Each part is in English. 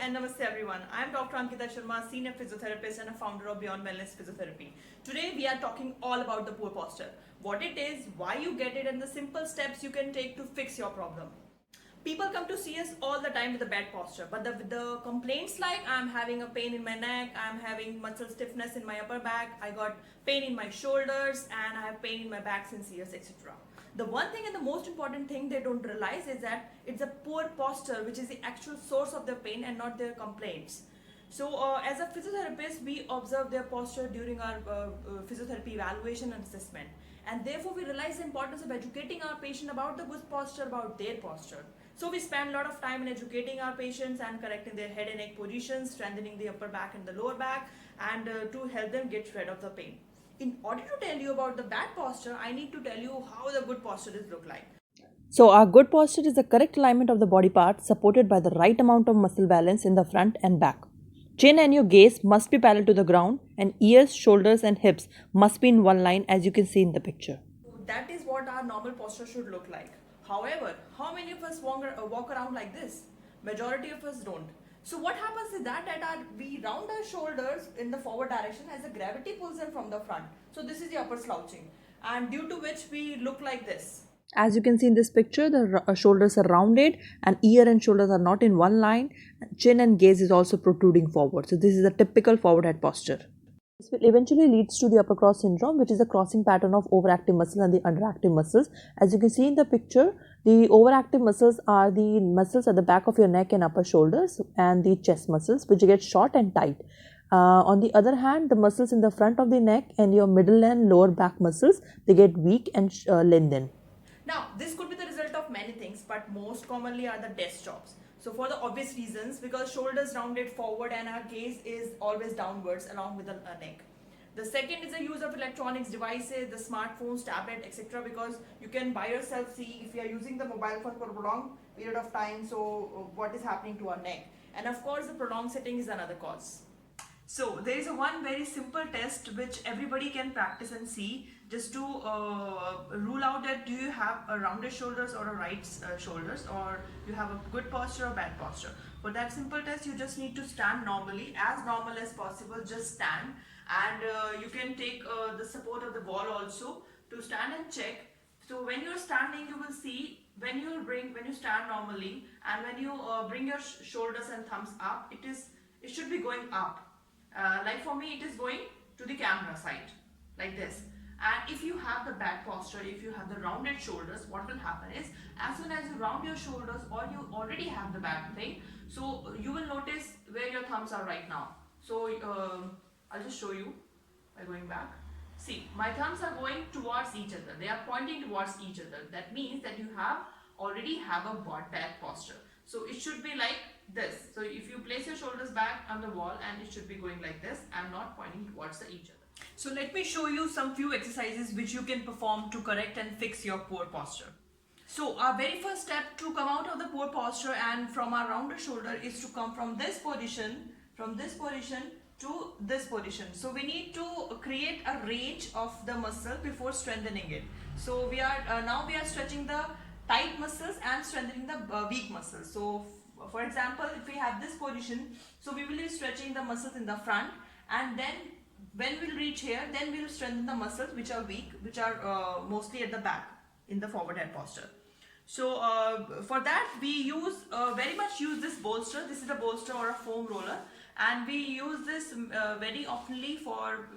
and namaste everyone. I am Dr. Ankita Sharma, senior physiotherapist and a founder of Beyond Wellness Physiotherapy. Today we are talking all about the poor posture, what it is, why you get it, and the simple steps you can take to fix your problem. People come to see us all the time with a bad posture, but the complaints like I'm having a pain in my neck, I'm having muscle stiffness in my upper back, I got pain in my shoulders, and I have pain in my back since years, etc. The one thing and the most important thing they don't realize is that it's a poor posture which is the actual source of their pain and not their complaints. So as a physiotherapist, we observe their posture during our physiotherapy evaluation and assessment, and therefore we realize the importance of educating our patient about the good posture, about their posture. So we spend a lot of time in educating our patients and correcting their head and neck positions, strengthening the upper back and the lower back, and to help them get rid of the pain. In order to tell you about the bad posture, I need to tell you how the good posture is look like. So our good posture is the correct alignment of the body parts supported by the right amount of muscle balance in the front and back. Chin and your gaze must be parallel to the ground, and ears, shoulders and hips must be in one line, as you can see in the picture. That is what our normal posture should look like. However, how many of us walk around like this? Majority of us don't. So what happens is that we round our shoulders in the forward direction as the gravity pulls them from the front. So this is the upper slouching, and due to which we look like this. As you can see in this picture, the shoulders are rounded and ear and shoulders are not in one line. Chin and gaze is also protruding forward. So this is a typical forward head posture. This will eventually leads to the upper cross syndrome, which is a crossing pattern of overactive muscles and the underactive muscles. As you can see in the picture, the overactive muscles are the muscles at the back of your neck and upper shoulders, and the chest muscles, which get short and tight. On the other hand, the muscles in the front of the neck and your middle and lower back muscles, they get weak and lengthen. Now, this could be the result of many things, but most commonly are the desk jobs. So for the obvious reasons, because shoulders rounded forward and our gaze is always downwards along with the neck. The second is the use of electronics devices, the smartphones, tablet, etc. Because you can by yourself see if you are using the mobile phone for a prolonged period of time, so what is happening to our neck. And of course, the prolonged sitting is another cause. So there is one very simple test which everybody can practice and see, just to rule out that do you have a rounded shoulders or a right shoulders, or you have a good posture or bad posture. For that simple test, you just need to stand normally, as normal as possible. Just stand, and you can take the support of the wall also to stand and check. So when you're standing, you will see when you stand normally, and when you bring your shoulders and thumbs up, it should be going up. Like for me, it is going to the camera side like this. And if you have the bad posture, if you have the rounded shoulders, what will happen is, as soon as you round your shoulders, or you already have the bad thing, so you will notice where your thumbs are right now. So I'll just show you by going back. See, my thumbs are going towards each other. They are pointing towards each other. That means that you already have a bad posture. So it should be like this. So if you place your shoulders back on the wall, and it should be going like this and not pointing towards each other. So let me show you some few exercises which you can perform to correct and fix your poor posture. So our very first step to come out of the poor posture and from our rounded shoulder is to come from this position to this position. So we need to create a range of the muscle before strengthening it. So now we are stretching the tight muscles and strengthening the weak muscles. So for example, if we have this position, so we will be stretching the muscles in the front, and then when we'll reach here, then we'll strengthen the muscles which are weak, which are mostly at the back in the forward head posture. So for that we very much use this bolster. This is a bolster or a foam roller, and we use this very oftenly for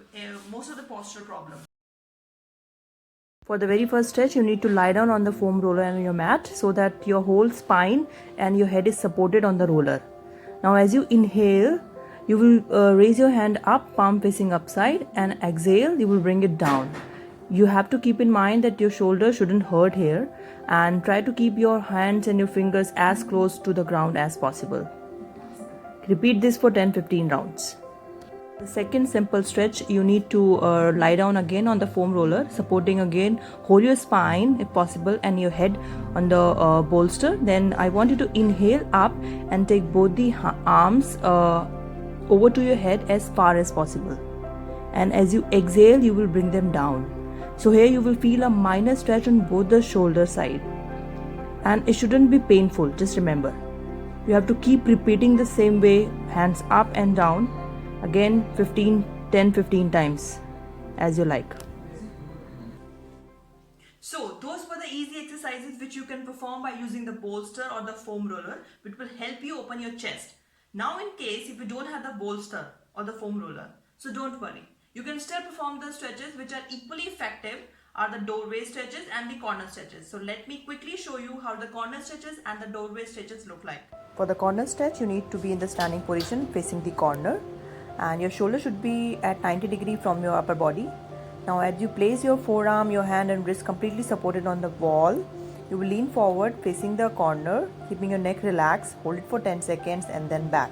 most of the posture problems. For the very first stretch, you need to lie down on the foam roller and your mat so that your whole spine and your head is supported on the roller. Now as you inhale, you will raise your hand up, palm facing upside, and exhale, you will bring it down. You have to keep in mind that your shoulder shouldn't hurt here, and try to keep your hands and your fingers as close to the ground as possible. Repeat this for 10-15 rounds. The second simple stretch, you need to lie down again on the foam roller, supporting again, hold your spine if possible and your head on the bolster. Then I want you to inhale up and take both the arms over to your head as far as possible. And as you exhale, you will bring them down. So here you will feel a minor stretch on both the shoulder side. And it shouldn't be painful, just remember. You have to keep repeating the same way, hands up and down, again 10-15 times as you like. So those were the easy exercises which you can perform by using the bolster or the foam roller, which will help you open your chest. Now in case if you don't have the bolster or the foam roller, so don't worry. You can still perform the stretches which are equally effective are the doorway stretches and the corner stretches. So let me quickly show you how the corner stretches and the doorway stretches look like. For the corner stretch, you need to be in the standing position facing the corner, and your shoulder should be at 90 degrees from your upper body. Now as you place your forearm, your hand and wrist completely supported on the wall, you will lean forward facing the corner, keeping your neck relaxed, hold it for 10 seconds and then back.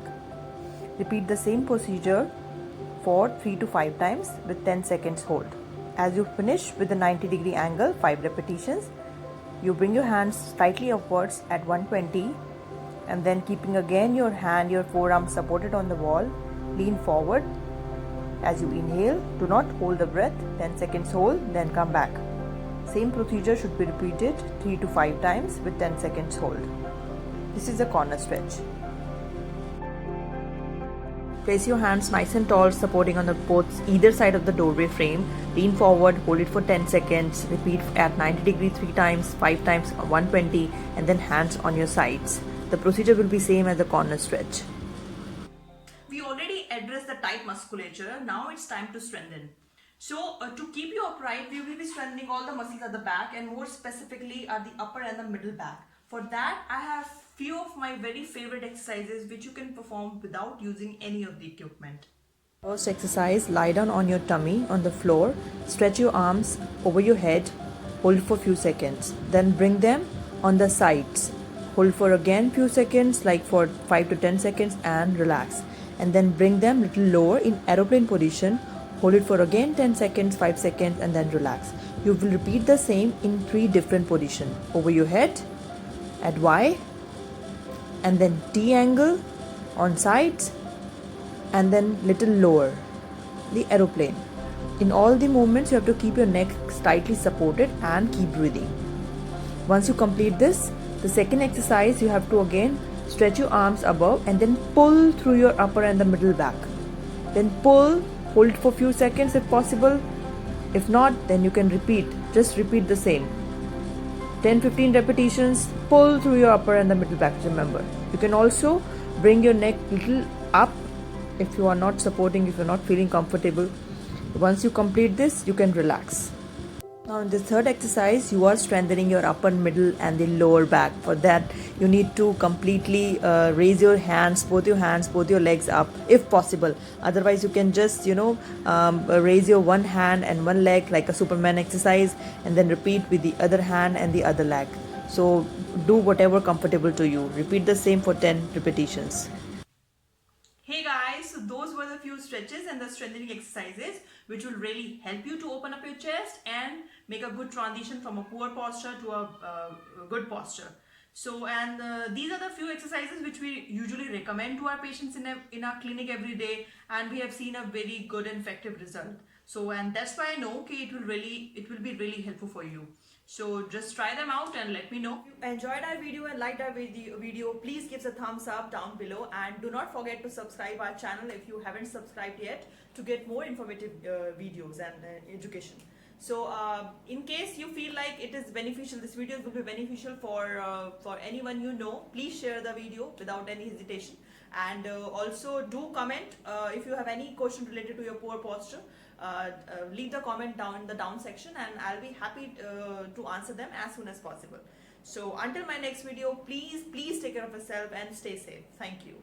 Repeat the same procedure for 3 to 5 times with 10 seconds hold. As you finish with the 90-degree angle, 5 repetitions, you bring your hands slightly upwards at 120 and then keeping again your forearm supported on the wall, lean forward. As you inhale, do not hold the breath, 10 seconds hold, then come back. Same procedure should be repeated 3 to 5 times with 10 seconds hold. This is the corner stretch. Place your hands nice and tall, supporting on the either side of the doorway frame. Lean forward, hold it for 10 seconds, repeat at 90 degrees 3 times, 5 times 120 and then hands on your sides. The procedure will be same as the corner stretch. We already addressed the tight musculature, now it's time to strengthen. So to keep you upright, we will be strengthening all the muscles at the back and more specifically at the upper and the middle back. For that, I have few of my very favorite exercises which you can perform without using any of the equipment. First exercise, lie down on your tummy on the floor, stretch your arms over your head, hold for few seconds, then bring them on the sides, hold for again few seconds, like for 5 to 10 seconds and relax, and then bring them little lower in aeroplane position, hold it for again 10 seconds, 5 seconds and then relax. You will repeat the same in 3 different positions, over your head, at Y, and then T angle on sides, and then little lower, the aeroplane. In all the movements, you have to keep your neck slightly supported and keep breathing. Once you complete this, the second exercise, you have to again stretch your arms above and then pull through your upper and the middle back. Then pull, hold for few seconds if possible. If not, then you can just repeat the same. 10-15 repetitions, pull through your upper and the middle back, remember. You can also bring your neck little up if you are not supporting, if you're not feeling comfortable. Once you complete this, you can relax. Now in the third exercise, you are strengthening your upper, middle and the lower back. For that, you need to completely raise your hands, both your legs up if possible. Otherwise, you can just, raise your one hand and one leg like a Superman exercise and then repeat with the other hand and the other leg. So do whatever comfortable to you. Repeat the same for 10 repetitions. Hey guys, so those were the few stretches and the strengthening exercises which will really help you to open up your chest and make a good transition from a poor posture to a good posture. So, and these are the few exercises which we usually recommend to our patients in our clinic every day, and we have seen a very good and effective result. So, and that's why I know it will be really helpful for you. So just try them out and let me know. If you enjoyed our video and liked our video, please give us a thumbs up down below, and do not forget to subscribe our channel if you haven't subscribed yet to get more informative videos and education. So in case you feel like it is beneficial, this video will be beneficial for anyone you know, please share the video without any hesitation. And also do comment if you have any question related to your poor posture. Leave the comment down in the down section and I'll be happy to answer them as soon as possible. So until my next video, please take care of yourself and stay safe. Thank you.